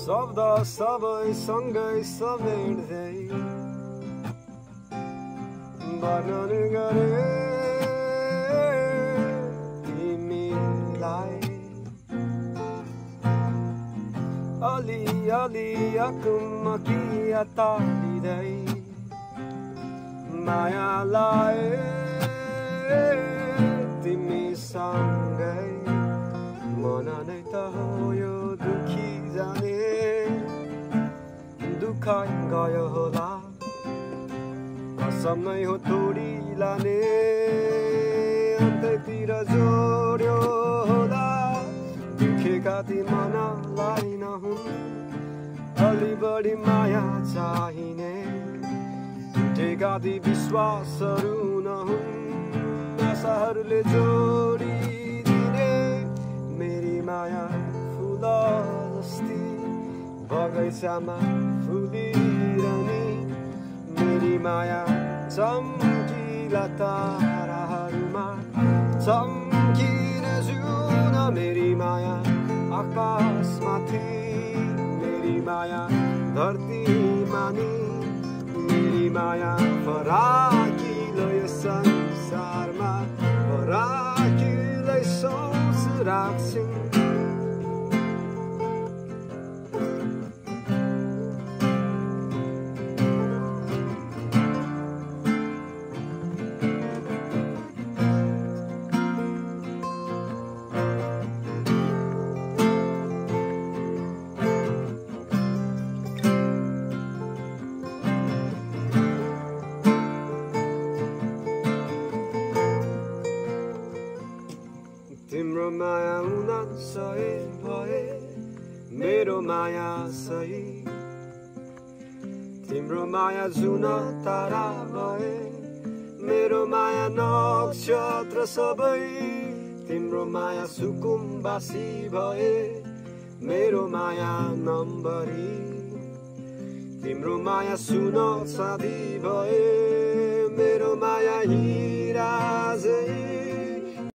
शब्द सबै सँगै समेट्दै वर्णन गरे तिमीलाई अलि अलि अकुमकिया तालिँदै मायालाई तिमीसँगै मन नै त हो यो दुखी जाने दुःख गयो होला कसम नै हो तोडी लाने अन्तैतिर जोड्यो होला दुखेका ती मनलाई नहुन् अलि बढी माया चाहिने टुटेका ती विश्वासहरू नहुन् आशाहरूले जोडिदिने मेरी माया फुल जस्ती बगैँचामा फुलिरहने मेरी माया चम्किला ताराहरूमा चम्किन जुन मेरी माया आकाशमाथि मेरी माया धरतीमा नि मेरी माया फराकिलो यो संसारमा फराकिलै सोच राख्छिन् तिम्रो माया हुन सही भए मेरो माया सही तिम्रो माया जुन तारा भए मेरो माया नक्षत्र सबै तिम्रो माया सुकुम्बासी भए मेरो माया नम्बरी तिम्रो माया सुन साथी भए मेरो माया हिरा